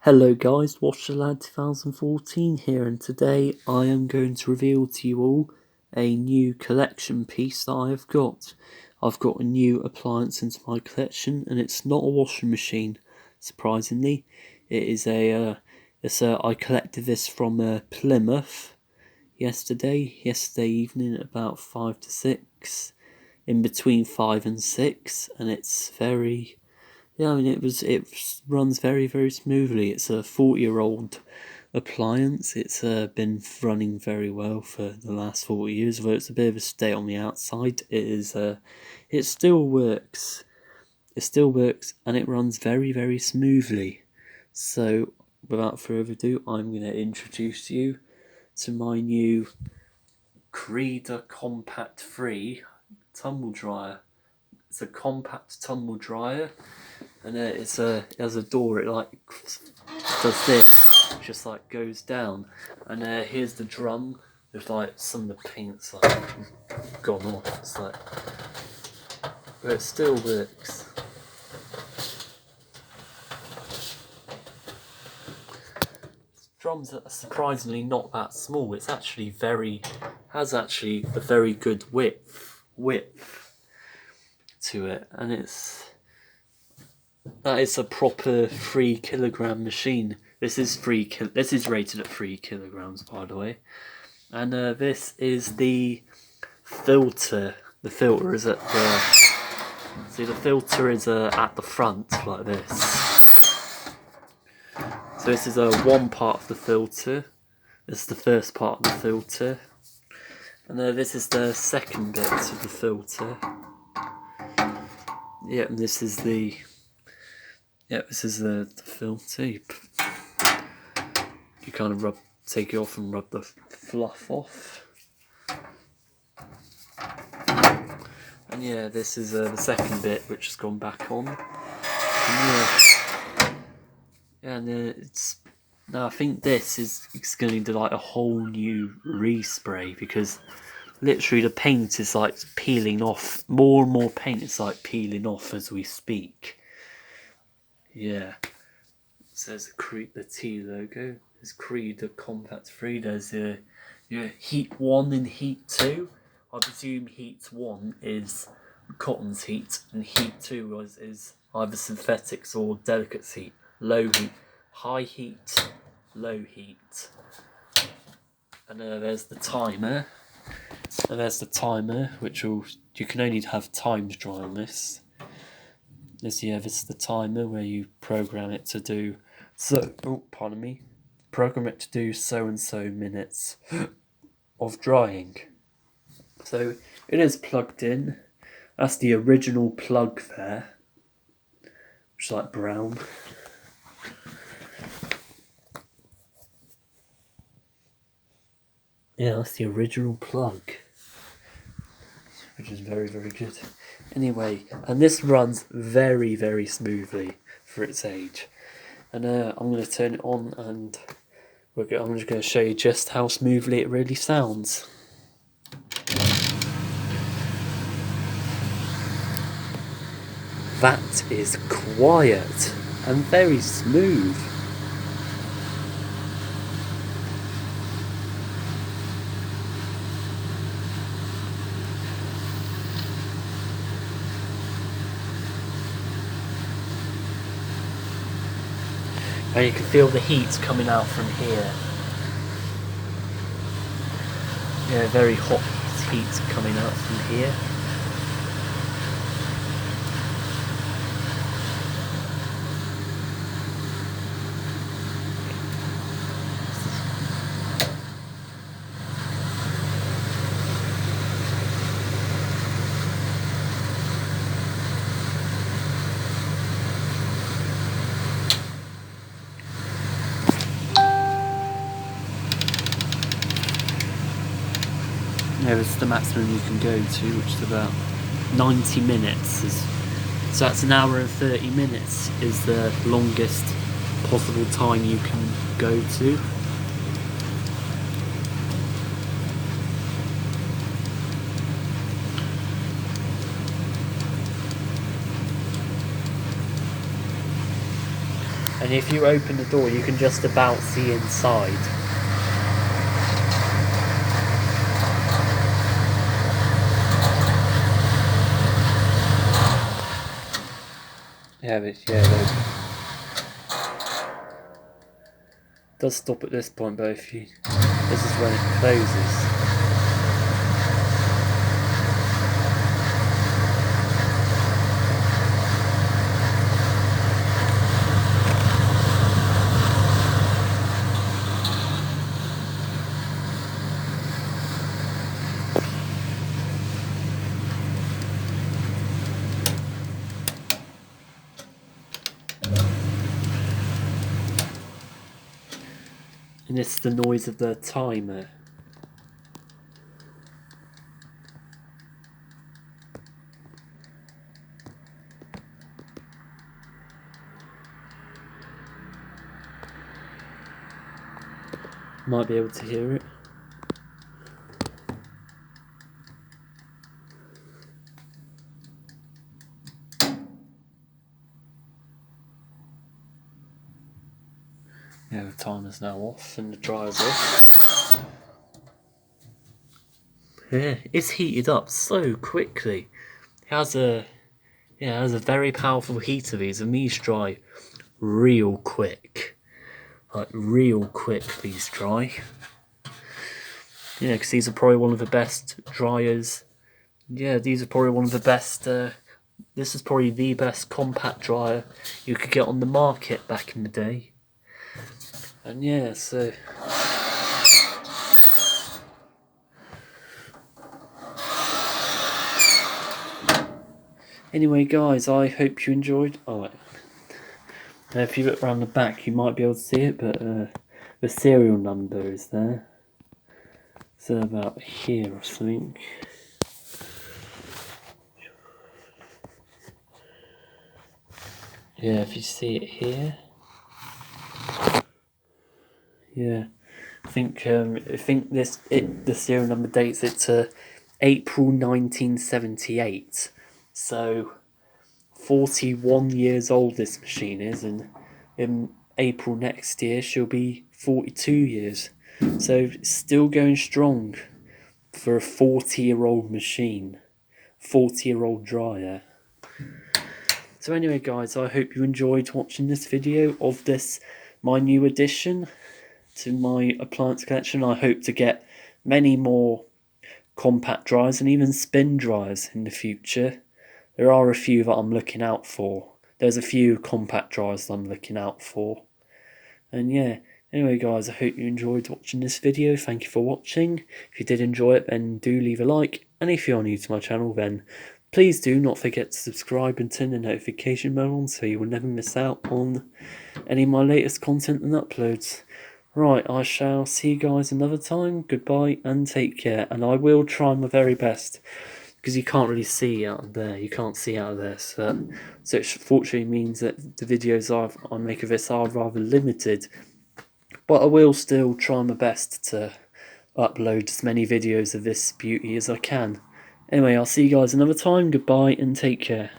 Hello guys, Watch the Lad 2014 here, and today I am going to reveal to you all a new collection piece that I have got. I've got a new appliance into my collection, and it's not a washing machine, surprisingly. It is I collected this from Plymouth yesterday evening at about 5 to 6, in between 5 and 6, and it's very... Yeah, I mean, it runs very, very smoothly. It's a 40-year-old appliance. It's been running very well for the last 40 years, although it's a bit of a state on the outside. It still works. It still works, and it runs very, very smoothly. So, without further ado, I'm going to introduce you to my new Creda Compact 3 tumble dryer. It's a compact tumble dryer, and it has a door. It like does this, just like goes down, and here's the drum with like some of the paint's like gone off. It's like, but it still works. Drums are surprisingly not that small. It's actually has actually a very good width to it, and that is a proper 3 kilogram machine. This is rated at 3 kilograms, by the way. And this is the filter. The filter is at the... See, the filter is at the front, like this. So this is one part of the filter. This is the first part of the filter. And this is the second bit of the filter. Yeah, and this is the... Yeah, this is the filter. You kind of take it off and rub the fluff off. And yeah, this is the second bit, which has gone back on. And it's... Now I think this is going to do like a whole new respray, because literally the paint is like peeling off. More and more paint is like peeling off as we speak. Yeah, it says the T logo. There's Creda Compact 3. There's Heat 1 and Heat 2. I presume Heat 1 is cotton's heat, and Heat 2 is either synthetics or delicate's heat. Low heat, high heat, low heat. And there's the timer. And there's the timer, you can only have timed dry on this. This is the timer where you program it to do program it to do so and so minutes of drying. So it is plugged in. That's the original plug there, which is like brown. Yeah, that's the original plug, which is very, very good. Anyway, and this runs very, very smoothly for its age. And I'm going to turn it on, and I'm just going to show you just how smoothly it really sounds. That is quiet and very smooth. And you can feel the heat coming out from here. Yeah, very hot heat coming out from here. Yeah, it's the maximum you can go to, which is about 90 minutes. So that's an hour and 30 minutes is the longest possible time you can go to. And if you open the door, you can just about see inside. Yeah, it does stop at this point, but this is when it closes. And it's the noise of the timer. Might be able to hear it. Yeah, the timer's now off and the dryer's off. Yeah, it's heated up so quickly. It has a very powerful heater. These and these dry real quick. Like real quick, these dry. Yeah, because these are probably one of the best dryers. Yeah, these are probably one of the best. This is probably the best compact dryer you could get on the market back in the day. And yeah, so anyway, guys, I hope you enjoyed. Oh, wait. If you look around the back, you might be able to see it, but the serial number is there. So about here, I think. Yeah, if you see it here. Yeah, I think the serial number dates it to April 1978. So 41 years old this machine is, and in April next year she'll be 42 years. So it's still going strong for a 40-year-old machine, 40-year-old dryer. So anyway, guys, I hope you enjoyed watching this video of my new addition to my appliance collection. I hope to get many more compact dryers and even spin dryers in the future. There are a few that I'm looking out for. There's a few compact dryers that I'm looking out for. And yeah, anyway guys, I hope you enjoyed watching this video. Thank you for watching. If you did enjoy it, then do leave a like. And if you're new to my channel, then please do not forget to subscribe and turn the notification bell on so you will never miss out on any of my latest content and uploads. Right, I shall see you guys another time. Goodbye and take care. And I will try my very best, because you can't really see out of there. You can't see out of there. So it fortunately means that the videos I make of this are rather limited. But I will still try my best to upload as many videos of this beauty as I can. Anyway, I'll see you guys another time. Goodbye and take care.